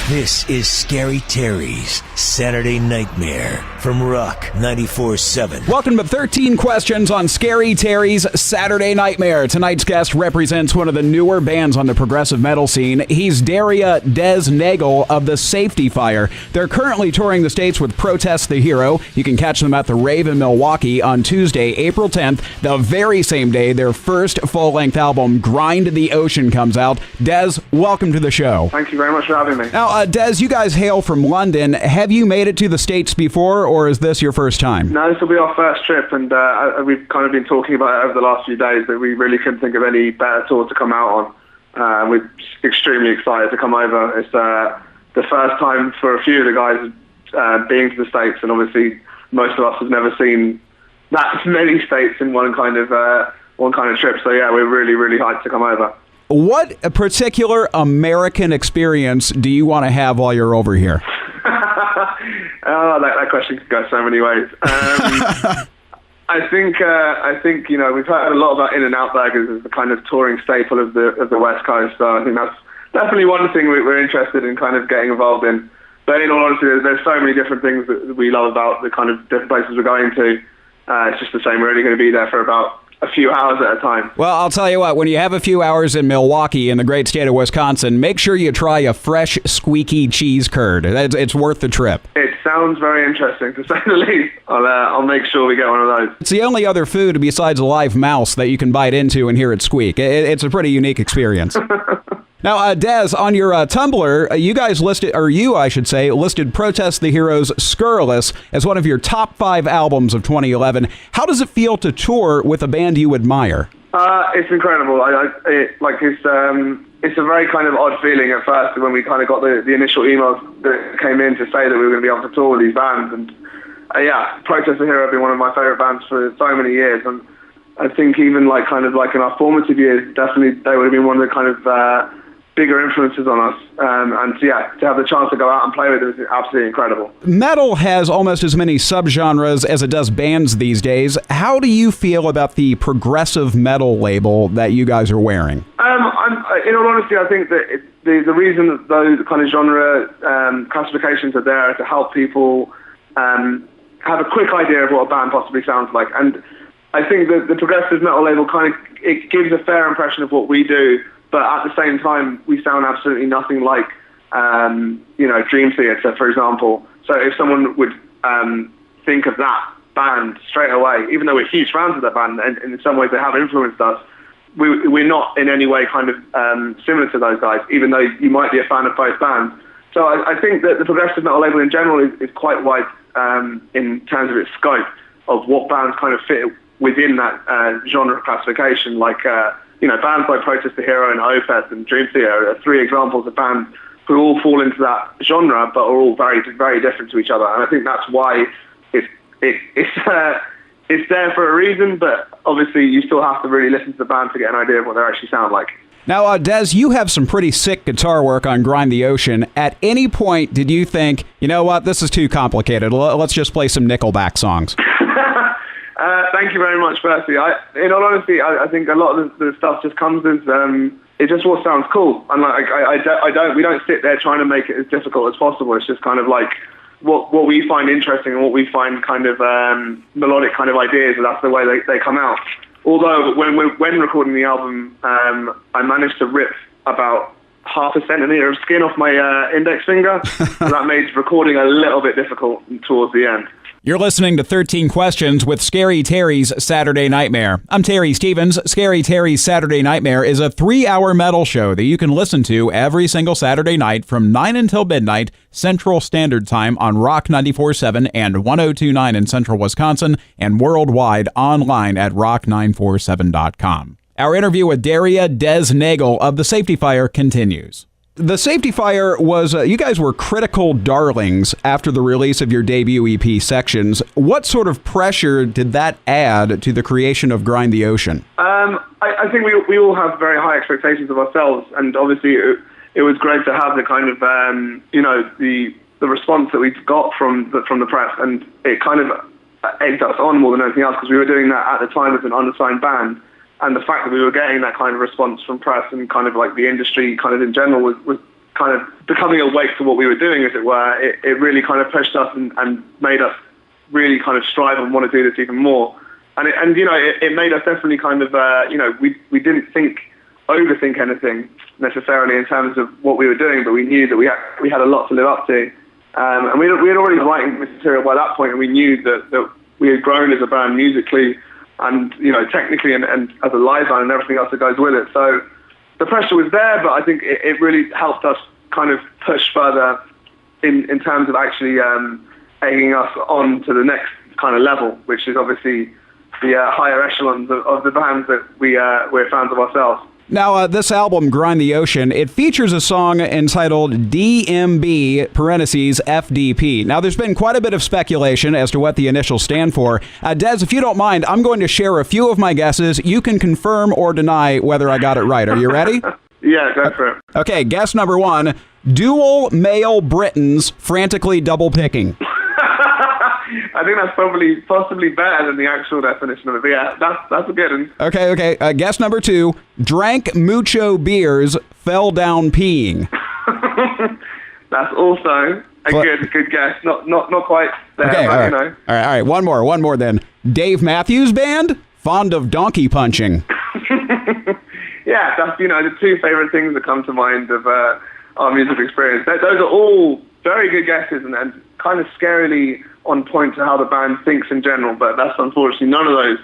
This is Scary Terry's Saturday Nightmare from Rock 94.7. Welcome to 13 Questions on Scary Terry's Saturday Nightmare. Tonight's guest represents one of the newer bands on the progressive metal scene. He's Dez Nagle of the Safety Fire. They're currently touring the States with Protest the Hero. You can catch them at the Rave in Milwaukee on Tuesday, April 10th, the very same day their first full-length album, Grind the Ocean, comes out. Dez, welcome to the show. Thank you very much for having me. Now, Dez, you guys hail from London. Have you made it to the States before, or is this your first time? No, this will be our first trip, and we've kind of been talking about it over the last few days that we really couldn't think of any better tour to come out on. We're extremely excited to come over. It's the first time for a few of the guys being to the States, and obviously most of us have never seen that many states in one kind of trip. So yeah, we're really, really hyped to come over. What particular American experience do you want to have while you're over here? That question could go so many ways. I think we've heard a lot about In-N-Out burgers as the kind of touring staple of the West Coast. So I think that's definitely one thing we're interested in kind of getting involved in. But in all honesty, there's so many different things that we love about the kind of different places we're going to. It's just the same. We're only going to be there for about a few hours at a time. Well, I'll tell you what, when you have a few hours in Milwaukee in the great state of Wisconsin, make sure you try a fresh, squeaky cheese curd. It's worth the trip. It sounds very interesting, to say the least. I'll make sure we get one of those. It's the only other food besides a live mouse that you can bite into and hear it squeak. It's a pretty unique experience. Now, Dez, on your Tumblr, you guys listed Protest the Hero's Scurrilous as one of your top 5 albums of 2011. How does it feel to tour with a band you admire? It's incredible. It's a very kind of odd feeling at first when we kind of got the initial emails that came in to say that we were going to be able to tour with these bands. And Protest the Hero have been one of my favourite bands for so many years. And I think even in our formative years, definitely they would have been one of the kind of bigger influences on us, and to have the chance to go out and play with it is absolutely incredible. Metal has almost as many subgenres as it does bands these days. How do you feel about the progressive metal label that you guys are wearing? In all honesty, I think that the reason that those kind of genre classifications are there to help people have a quick idea of what a band possibly sounds like. And I think that the progressive metal label it gives a fair impression of what we do, but at the same time, we sound absolutely nothing like, Dream Theater, for example. So if someone would think of that band straight away, even though we're huge fans of that band, and in some ways they have influenced us, we're not in any way kind of similar to those guys, even though you might be a fan of both bands. So I think that the progressive metal label in general is quite wide in terms of its scope of what bands kind of fit within that genre classification, bands like Protest the Hero and Opeth and Dream Theater are 3 examples of bands who all fall into that genre, but are all very, very different to each other. And I think that's why it's there for a reason, but obviously you still have to really listen to the band to get an idea of what they actually sound like. Now, Dez, you have some pretty sick guitar work on Grind the Ocean. At any point, did you think, you know what, this is too complicated, let's just play some Nickelback songs? Thank you very much, firstly. In all honesty, I think a lot of the stuff just comes as it just all sounds cool, and we don't sit there trying to make it as difficult as possible. It's just kind of like what we find interesting and what we find kind of melodic kind of ideas, and that's the way they come out. Although when recording the album, I managed to rip about half a centimetre of skin off my index finger, and that made recording a little bit difficult towards the end. You're listening to 13 Questions with Scary Terry's Saturday Nightmare. I'm Terry Stevens. Scary Terry's Saturday Nightmare is a 3-hour metal show that you can listen to every single Saturday night from 9 until midnight Central Standard Time on Rock 94.7 and 102.9 in Central Wisconsin, and worldwide online at rock947.com. Our interview with Dez Nagle of the Safety Fire continues. The Safety Fire was, you guys were critical darlings after the release of your debut EP, Sections. What sort of pressure did that add to the creation of Grind the Ocean? I think we all have very high expectations of ourselves, and obviously it was great to have the kind of, the response that we got from the press, and it kind of egged us on more than anything else, because we were doing that at the time as an unsigned band. And the fact that we were getting that kind of response from press and kind of like the industry kind of in general was kind of becoming awake to what we were doing, as it were, it really kind of pushed us and made us really kind of strive and want to do this even more. And it made us definitely kind of, we didn't overthink anything necessarily in terms of what we were doing, but we knew that we had a lot to live up to. And we had already writing material by that point, and we knew that we had grown as a band musically and, technically and as a live band and everything else that goes with it. So the pressure was there, but I think it really helped us kind of push further in terms of actually egging us on to the next kind of level, which is obviously the higher echelons of the bands that we're fans of ourselves. Now, this album, Grind the Ocean, it features a song entitled DMB, parentheses, FDP. Now, there's been quite a bit of speculation as to what the initials stand for. Dez, if you don't mind, I'm going to share a few of my guesses. You can confirm or deny whether I got it right. Are you ready? Yeah, go for it. Okay, guess number one, dual male Britons frantically double picking. I think that's possibly better than the actual definition of it. But yeah, that's a good one. Okay. Guess number two, drank mucho beers, fell down peeing. That's also a good guess. Not quite there, okay, but all right. One more then. Dave Matthews Band, fond of donkey punching. Yeah, that's the two favorite things that come to mind of our musical experience. Those are all very good guesses and kind of scarily on point to how the band thinks in general, but that's unfortunately none of those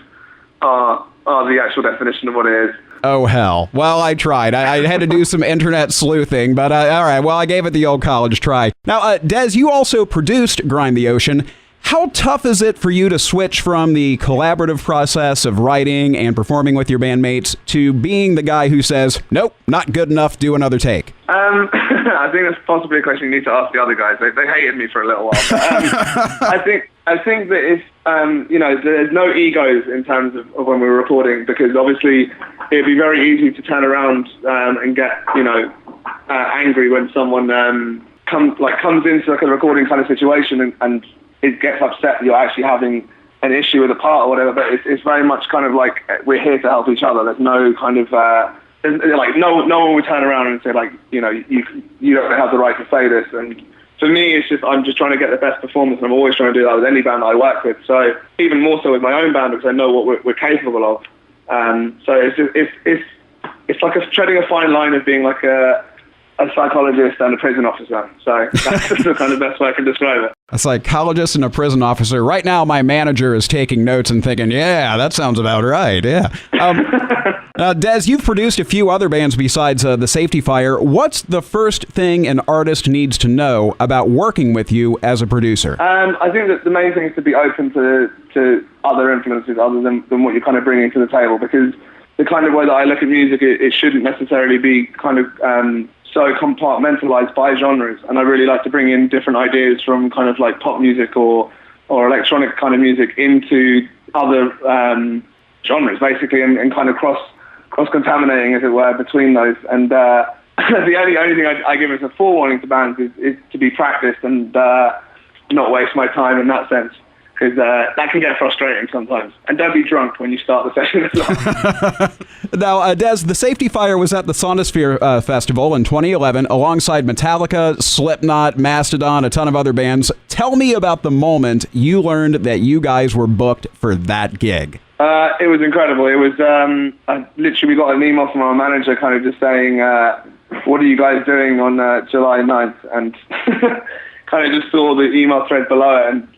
are the actual definition of what it is. Oh, hell. Well, I tried. I had to do some internet sleuthing, but all right. Well, I gave it the old college try. Now, Dez, you also produced Grind the Ocean. How tough is it for you to switch from the collaborative process of writing and performing with your bandmates to being the guy who says, nope, not good enough, do another take? I think that's possibly a question you need to ask the other guys. They hated me for a little while. But, I think that if, there's no egos in terms of when we were recording, because obviously it'd be very easy to turn around and get, angry when someone comes into like a recording kind of situation and it gets upset that you're actually having an issue with a part or whatever, but it's very much kind of like we're here to help each other. There's no kind of no one would turn around and say like you don't have the right to say this. And for me, it's just I'm just trying to get the best performance, and I'm always trying to do that with any band that I work with. So even more so with my own band, because I know what we're capable of. So it's like treading a fine line of being like a psychologist and a prison officer. So that's the kind of best way I can describe it. A psychologist and a prison officer. Right now, my manager is taking notes and thinking, yeah, that sounds about right. Yeah. Dez, you've produced a few other bands besides the Safety Fire. What's the first thing an artist needs to know about working with you as a producer? I think that the main thing is to be open to other influences other than what you're kind of bringing to the table, because the kind of way that I look at music, it shouldn't necessarily be kind of so compartmentalized by genres, and I really like to bring in different ideas from kind of like pop music or electronic kind of music into other genres, basically, and kind of cross-contaminating, as it were, between those. And the only thing I give as a forewarning to bands is to be practiced and not waste my time in that sense, because that can get frustrating sometimes. And don't be drunk when you start the session as well. Now, Dez, the Safety Fire was at the Sonosphere Festival in 2011 alongside Metallica, Slipknot, Mastodon, a ton of other bands. Tell me about the moment you learned that you guys were booked for that gig. It was incredible. It was we got an email from our manager kind of just saying, what are you guys doing on July 9th? And kind of just saw the email thread below it and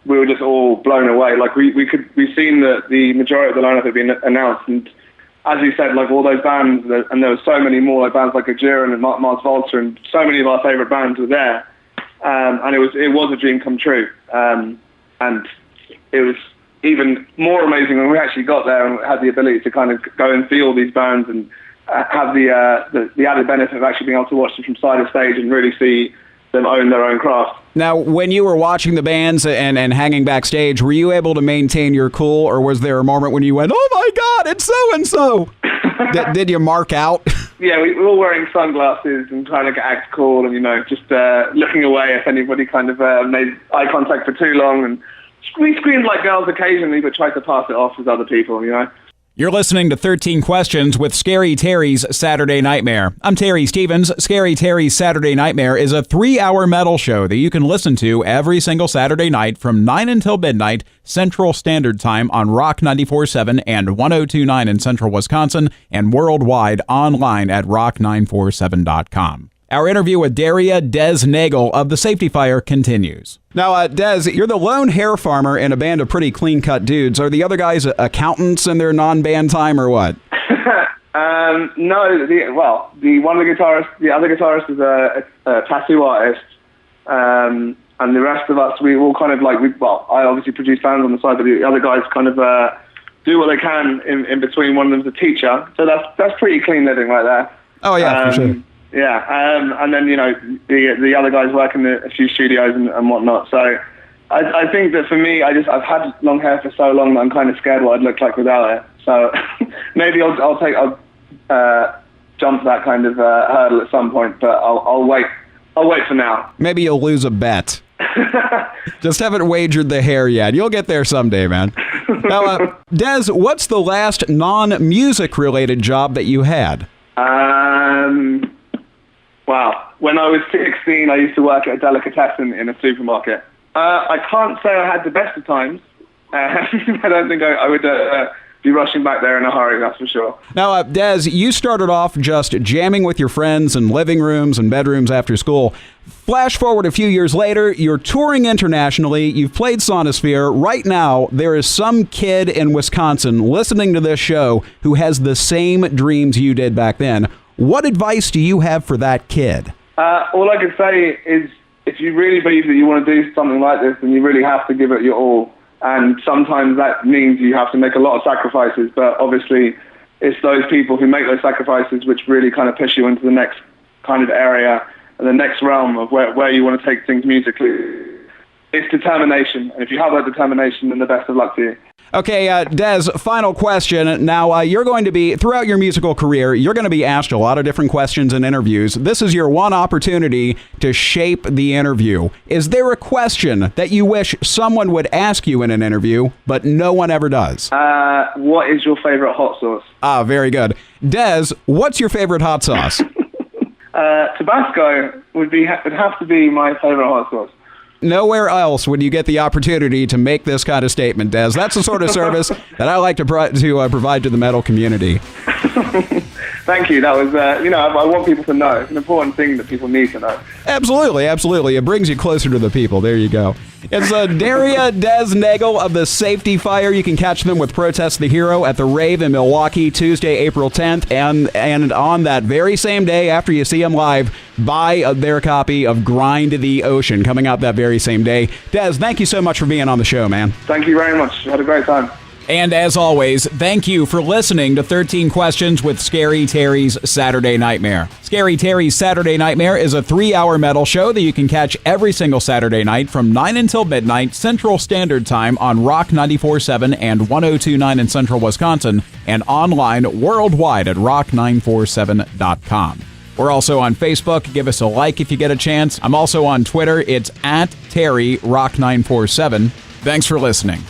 we were just all blown away. Like we've seen that the majority of the lineup had been announced, and as you said, like all those bands, and there were so many more, like bands like Gojira and Mars Volta, and so many of our favourite bands were there, and it was a dream come true, and it was even more amazing when we actually got there and had the ability to kind of go and see all these bands and have the added benefit of actually being able to watch them from side of stage and really see them own their own craft. Now, when you were watching the bands and hanging backstage, were you able to maintain your cool, or was there a moment when you went, oh my God, it's so-and-so? Did you mark out? Yeah, we were all wearing sunglasses and trying to act cool and, just looking away if anybody kind of made eye contact for too long. And we screamed like girls occasionally, but tried to pass it off as other people, You're listening to 13 Questions with Scary Terry's Saturday Nightmare. I'm Terry Stevens. Scary Terry's Saturday Nightmare is a 3-hour metal show that you can listen to every single Saturday night from 9 until midnight Central Standard Time on Rock 94.7 and 102.9 in Central Wisconsin and worldwide online at rock947.com. Our interview with Dez Nagle of the Safety Fire continues. Now, Dez, you're the lone hair farmer in a band of pretty clean-cut dudes. Are the other guys accountants in their non-band time or what? No. The other guitarist is a tattoo artist, and the rest of us, we all kind of I obviously produce bands on the side, but the other guys kind of do what they can in between. One of them's a teacher, so that's pretty clean living right there. Oh yeah, for sure. Yeah, and then the other guys work in a few studios and whatnot. So I think that for me, I've had long hair for so long that I'm kind of scared what I'd look like without it. So maybe I'll jump that kind of hurdle at some point, but I'll wait. I'll wait for now. Maybe you'll lose a bet. Just haven't wagered the hair yet. You'll get there someday, man. Now, Dez, what's the last non-music related job that you had? Wow. When I was 16, I used to work at a delicatessen in a supermarket. I can't say I had the best of times. I don't think I would be rushing back there in a hurry, that's for sure. Now, Dez, you started off just jamming with your friends in living rooms and bedrooms after school. Flash forward a few years later, you're touring internationally, you've played Sonosphere. Right now, there is some kid in Wisconsin listening to this show who has the same dreams you did back then. What advice do you have for that kid? All I can say is if you really believe that you want to do something like this, then you really have to give it your all. And sometimes that means you have to make a lot of sacrifices, but obviously it's those people who make those sacrifices which really kind of push you into the next kind of area and the next realm of where you want to take things musically. It's determination. And if you have that determination, then the best of luck to you. Okay, Dez, final question. Now, you're going to be, throughout your musical career, you're going to be asked a lot of different questions in interviews. This is your one opportunity to shape the interview. Is there a question that you wish someone would ask you in an interview, but no one ever does? What is your favorite hot sauce? Ah, very good. Dez, what's your favorite hot sauce? Tabasco would have to be my favorite hot sauce. Nowhere else would you get the opportunity to make this kind of statement, Dez. That's the sort of service that I like to provide to the metal community. Thank you. That was, I want people to know. It's an important thing that people need to know. Absolutely, absolutely. It brings you closer to the people. There you go. It's Dez Nagle of the Safety Fire. You can catch them with Protest the Hero at the Rave in Milwaukee, Tuesday, April 10th. And on that very same day, after you see them live, buy their copy of Grind the Ocean, coming out that very same day. Dez, thank you so much for being on the show, man. Thank you very much. Had a great time. And as always, thank you for listening to 13 Questions with Scary Terry's Saturday Nightmare. Scary Terry's Saturday Nightmare is a 3-hour metal show that you can catch every single Saturday night from 9 until midnight Central Standard Time on Rock 94.7 and 102.9 in Central Wisconsin and online worldwide at rock947.com. We're also on Facebook. Give us a like if you get a chance. I'm also on Twitter. It's @TerryRock947. Thanks for listening.